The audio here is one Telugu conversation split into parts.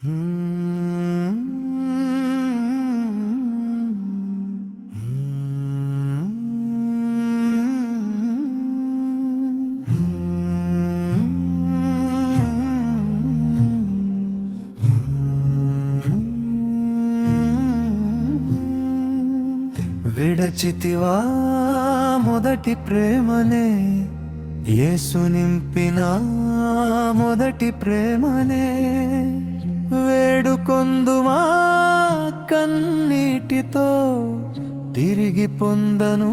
విడచితివా మొదటి ప్రేమనే, యేసు నింపిన మొదటి ప్రేమనే. వేడుకొందుమా కన్నీటితో, తిరిగి పొందను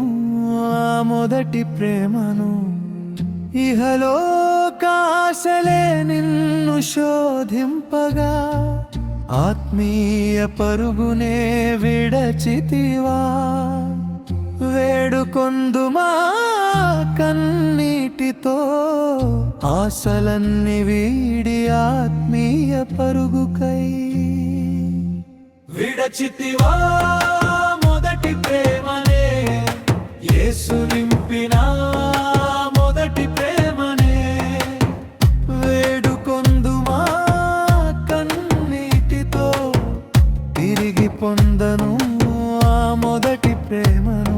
ఆ మొదటి ప్రేమను. ఇహలోకాశలే నిన్ను శోధింపగా, ఆత్మీయ పరుగునే విడచితివా. వేడుకొందుమా కన్నీటితో, ఆశలన్నీ వీడి ఆత్మీయ పరుగుకై. విడచితివా మొదటి ప్రేమనే, యేసు నింపిన మొదటి ప్రేమనే. వేడుకొందుమా కన్నీటితో, తిరిగి పొందను ఆ మొదటి ప్రేమను.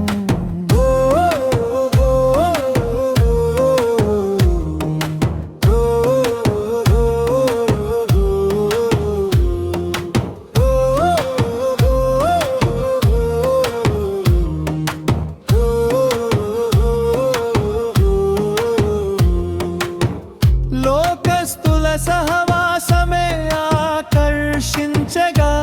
లోకస్తుల సహవాసమే ఆకర్షించగా,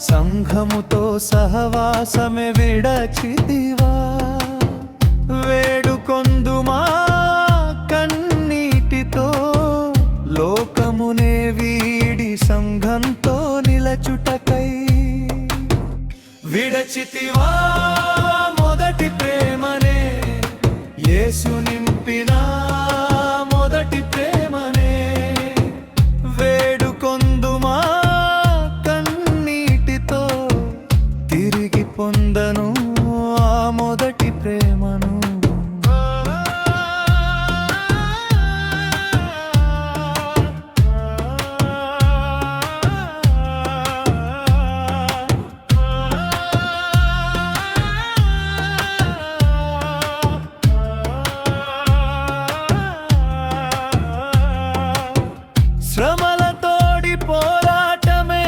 సంఘముతో సహవాసమే విడచితివా. వేడుకొందుమా కన్నీటితో, లోకమునే వీడి సంఘంతో నిలచుటకై. విడచితివా మొదటి ప్రేమనే, యేసు నింపిన మొదటి ప్రేమనే. వేడుకొందుమా కన్నీటితో, తిరిగి పొందను ఆ మొదటి ప్రేమను. శ్రమలతోడి పోరాటమే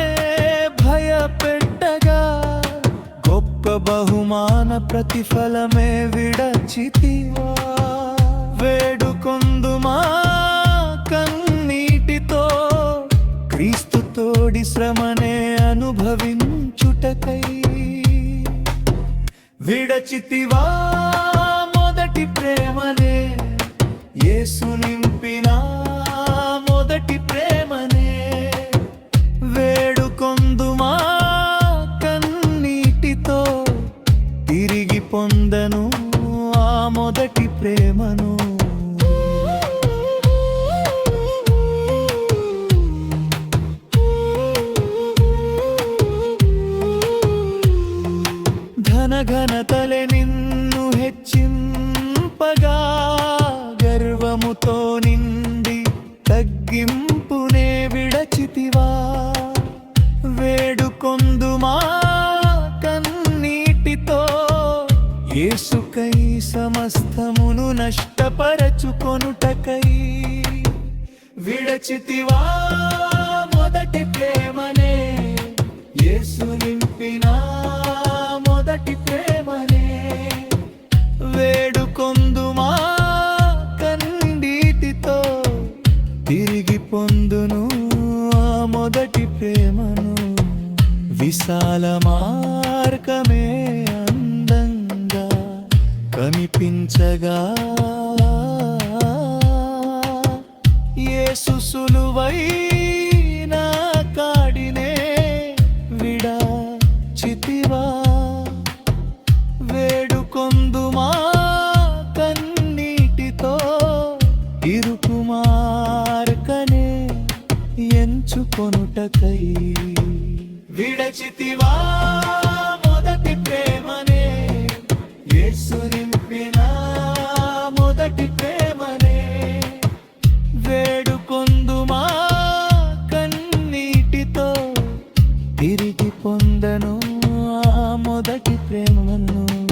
భయపెట్టగా, గొప్ప బహుమాన ప్రతిఫలమే విడచితివా. వేడుకొందుమా కన్నీటితో, క్రీస్తుతోడి శ్రమనే అనుభవించుటకై. విడచితివా మొదటి ప్రేమనే, యేసు నింపిన మొదటి ప్రేమనే. వేడుకొందుమా కన్నీటితో, తిరిగి పొందను ఆ మొదటి ప్రేమను. ఘనతలే నిన్ను హెచ్చింపగా, గర్వముతో నిండి తగ్గింపునే విడచితివా. వేడుకొందుమా కన్నీటితో, యేసుకై సమస్తమును నష్టపరచుకొనుటకై. విడచితివా మొదటి ప్రేమనే, యేసు నింపిన మొదటి ప్రేమనే. వేడుకొందుమా కన్నీటితో, తిరిగి పొందును ఆ మొదటి ప్రేమను. విశాల మార్గమే అందంగా కనిపించగా, యేసు సులువైన కాడినే విడచితివా. వేడుకొందుమా కన్నీటితో, ఇరుకు మార్గనే ఎంచుకొనుటకై. విడచితివా మొదటి ప్రేమనే, యేసు నింపిన మొదటి ప్రేమనే. వేడుకొందుమా కన్నీటితో, పొందను ఆ మొదటి ప్రేమను.